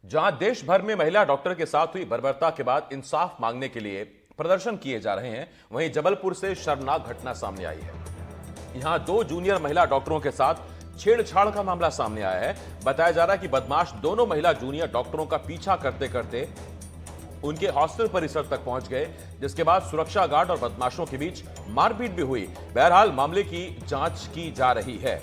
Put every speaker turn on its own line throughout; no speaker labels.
जहां देश भर में महिला डॉक्टर के साथ हुई बर्बरता के बाद इंसाफ मांगने के लिए प्रदर्शन किए जा रहे हैं, वहीं जबलपुर से शर्मनाक घटना सामने आई है। यहां दो जूनियर महिला डॉक्टरों के साथ छेड़छाड़ का मामला सामने आया है। बताया जा रहा है कि बदमाश दोनों महिला जूनियर डॉक्टरों का पीछा करते करते उनके हॉस्टल परिसर तक पहुंच गए, जिसके बाद सुरक्षा गार्ड और बदमाशों के बीच मारपीट भी हुई। बहरहाल मामले की जांच की जा रही है।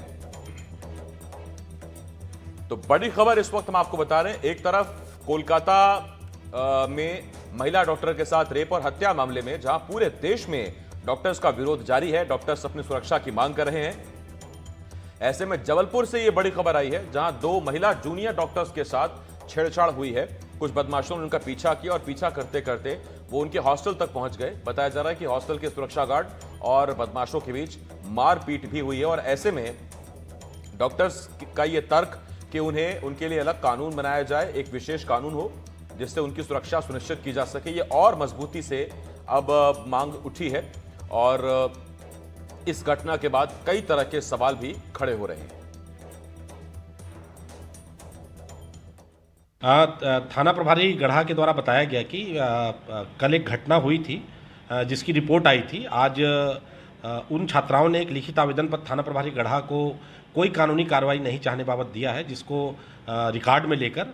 तो बड़ी खबर इस वक्त हम आपको बता रहे हैं, एक तरफ कोलकाता में महिला डॉक्टर के साथ रेप और हत्या मामले में जहां पूरे देश में डॉक्टर्स का विरोध जारी है, डॉक्टर्स अपनी सुरक्षा की मांग कर रहे हैं। ऐसे में जबलपुर से यह बड़ी खबर आई है, जहां दो महिला जूनियर डॉक्टर्स के साथ छेड़छाड़ हुई है। कुछ बदमाशों ने उनका पीछा किया और पीछा करते करते वो उनके हॉस्टल तक पहुंच गए। बताया जा रहा है कि हॉस्टल के सुरक्षा गार्ड और बदमाशों के बीच मारपीट भी हुई है और ऐसे में डॉक्टर्स का यह तर्क कि उन्हें उनके लिए अलग कानून बनाया जाए, एक विशेष कानून हो जिससे उनकी सुरक्षा सुनिश्चित की जा सके, ये और मजबूती से अब मांग उठी है। और इस घटना के बाद कई तरह के सवाल भी खड़े हो रहे हैं।
थाना प्रभारी गढ़ा के द्वारा बताया गया कि कल एक घटना हुई थी जिसकी रिपोर्ट आई थी। आज उन छात्राओं ने एक लिखित आवेदन पर थाना प्रभारी गढ़ा को कोई कानूनी कार्रवाई नहीं चाहने बाबत दिया है, जिसको रिकॉर्ड में लेकर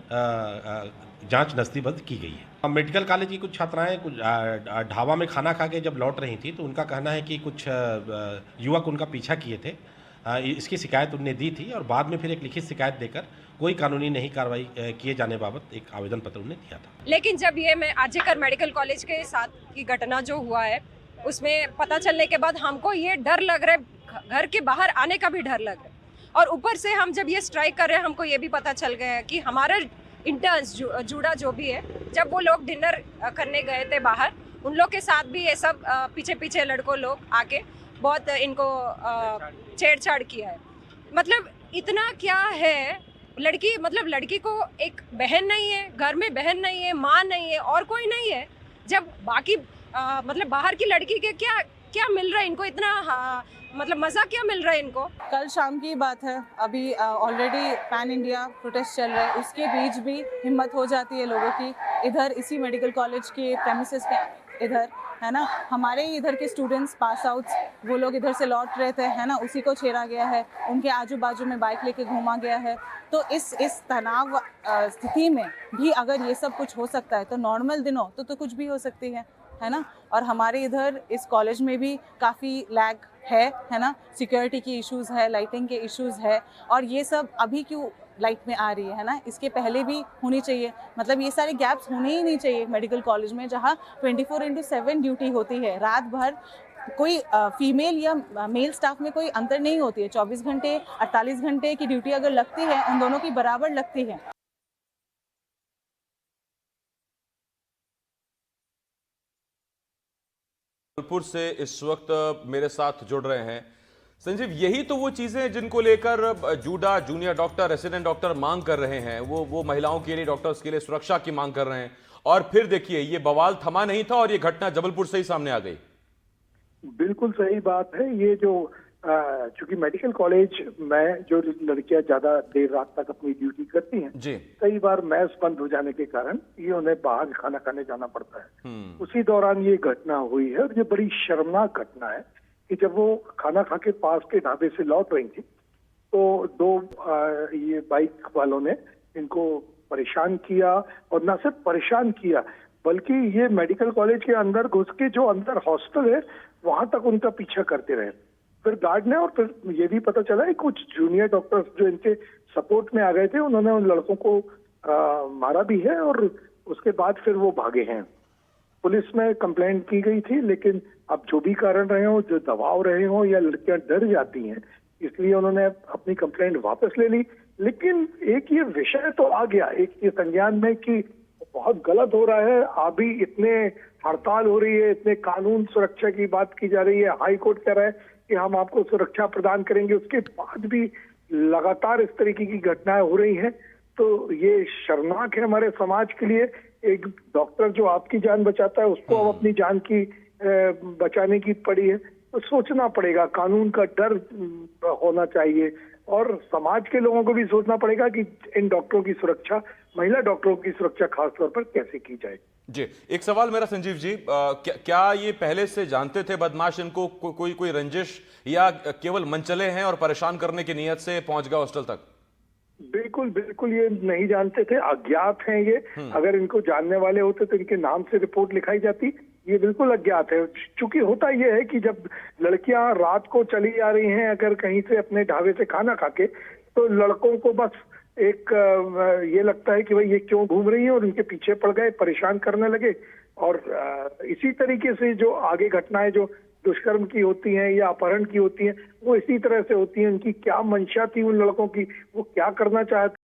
जांच नस्तीबद्ध की गई है। मेडिकल कॉलेज की कुछ छात्राएं कुछ ढाबा में खाना खा के जब लौट रही थी तो उनका कहना है कि कुछ युवक उनका पीछा किए थे। इसकी शिकायत उनने दी थी और बाद में फिर एक लिखित शिकायत देकर कोई कानूनी नहीं कार्रवाई किए जाने बाबत एक आवेदन पत्र उन्हें दिया था।
लेकिन जब ये मैं आर्जिकर मेडिकल कॉलेज के साथ की घटना जो हुआ है उसमें पता चलने के बाद हमको ये डर लग रहा है, घर के बाहर आने का भी डर लग रहा है। और ऊपर से हम जब ये स्ट्राइक कर रहे हैं, हमको ये भी पता चल गया है कि हमारे इंटर्न्स जूड़ा जो भी है, जब वो लोग डिनर करने गए थे बाहर, उन लोग के साथ भी ये सब पीछे पीछे लड़कों लोग आके बहुत इनको छेड़छाड़ किया है। मतलब इतना क्या है, लड़की मतलब लड़की को एक बहन नहीं है, घर में बहन नहीं है, माँ नहीं है और कोई नहीं है। जब बाकी मतलब बाहर की लड़की के क्या क्या मिल रहा है इनको, इतना मतलब मज़ा क्या मिल रहा है इनको।
कल शाम की बात है, अभी ऑलरेडी पैन इंडिया प्रोटेस्ट चल रहा है, उसके बीच भी हिम्मत हो जाती है लोगों की इधर इसी मेडिकल कॉलेज के प्रेमिसेस के इधर, है ना, हमारे ही इधर के स्टूडेंट्स पास आउट्स वो लोग इधर से लौट रहे थे, है ना, उसी को छेड़ा गया है, उनके आजू बाजू में बाइक लेके घूमा गया है। तो इस तनाव स्थिति में भी अगर ये सब कुछ हो सकता है तो नॉर्मल दिनों तो कुछ भी हो सकती है ना। और हमारे इधर इस कॉलेज में भी काफ़ी लैग है ना, सिक्योरिटी की इश्यूज़ है, लाइटिंग के इश्यूज़ है, और ये सब अभी क्यों लाइट में आ रही है ना, इसके पहले भी होनी चाहिए। मतलब ये सारे गैप्स होने ही नहीं चाहिए मेडिकल कॉलेज में, जहाँ 24/7 ड्यूटी होती है, रात भर कोई फीमेल या मेल स्टाफ में कोई अंतर नहीं होती है। 24 घंटे 48 घंटे की ड्यूटी अगर लगती है, उन दोनों की बराबर लगती है।
जबलपुर से इस वक्त मेरे साथ जुड़ रहे हैं संजीव। यही तो वो चीजें हैं जिनको लेकर JUDA junior doctor, resident doctor मांग कर रहे हैं। वो महिलाओं के लिए, डॉक्टर्स के लिए सुरक्षा की मांग कर रहे हैं। और फिर देखिए, ये बवाल थमा नहीं था और ये घटना जबलपुर से ही सामने आ गई।
बिल्कुल सही बात है। ये जो चूंकि मेडिकल कॉलेज में जो लड़कियां ज्यादा देर रात तक अपनी ड्यूटी करती हैं
जी,
कई बार मैस बंद हो जाने के कारण ये उन्हें बाहर खाना खाने जाना पड़ता है। उसी दौरान ये घटना हुई है और ये बड़ी शर्मनाक घटना है कि जब वो खाना खा के पास के ढाबे से लौट रही थी तो दो ये बाइक वालों ने इनको परेशान किया, और न सिर्फ परेशान किया बल्कि ये मेडिकल कॉलेज के अंदर घुस के जो अंदर हॉस्टल है वहां तक उनका पीछा करते रहे। फिर गार्ड ने, और फिर ये भी पता चला है कुछ जूनियर डॉक्टर्स जो इनके सपोर्ट में आ गए थे, उन्होंने उन लड़कों को मारा भी है और उसके बाद फिर वो भागे हैं। पुलिस में कंप्लेंट की गई थी, लेकिन अब जो भी कारण रहे हो, जो दबाव रहे हो या लड़कियां डर जाती हैं, इसलिए उन्होंने अपनी कंप्लेंट वापस ले ली। लेकिन एक ये विषय तो आ गया एक ये संज्ञान में कि बहुत गलत हो रहा है। अभी इतने हड़ताल हो रही है, इतने कानून सुरक्षा की बात की जा रही है, हाई कोर्ट कह रहा है कि हम आपको सुरक्षा प्रदान करेंगे, उसके बाद भी लगातार इस तरीके की घटनाएं हो रही हैं। तो ये शर्मनाक है हमारे समाज के लिए। एक डॉक्टर जो आपकी जान बचाता है, उसको अब अपनी जान की बचाने की पड़ी है। तो सोचना पड़ेगा, कानून का डर होना चाहिए और समाज के लोगों को भी सोचना पड़ेगा कि इन डॉक्टरों की सुरक्षा महिला डॉक्टरों की सुरक्षा खास तौर पर कैसे की जाए।
जी, एक सवाल मेरा संजीव जी, क्या ये पहले से जानते थे बदमाश इनको कोई रंजिश, या केवल मनचले हैं और परेशान करने की नीयत से पहुंच गए हॉस्टल तक?
बिल्कुल बिल्कुल ये नहीं जानते थे, अज्ञात हैं ये। अगर इनको जानने वाले होते तो इनके नाम से रिपोर्ट लिखाई जाती। ये बिल्कुल अज्ञात है। चूंकि होता ये है कि जब लड़कियां रात को चली आ रही हैं अगर कहीं से अपने ढाबे से खाना खा के, तो लड़कों को बस एक ये लगता है कि भाई ये क्यों घूम रही है, और इनके पीछे पड़ गए, परेशान करने लगे। और इसी तरीके से जो आगे घटनाएं जो दुष्कर्म की होती हैं या अपहरण की होती हैं, वो इसी तरह से होती हैं। उनकी क्या मंशा थी उन लड़कों की, वो क्या करना चाहते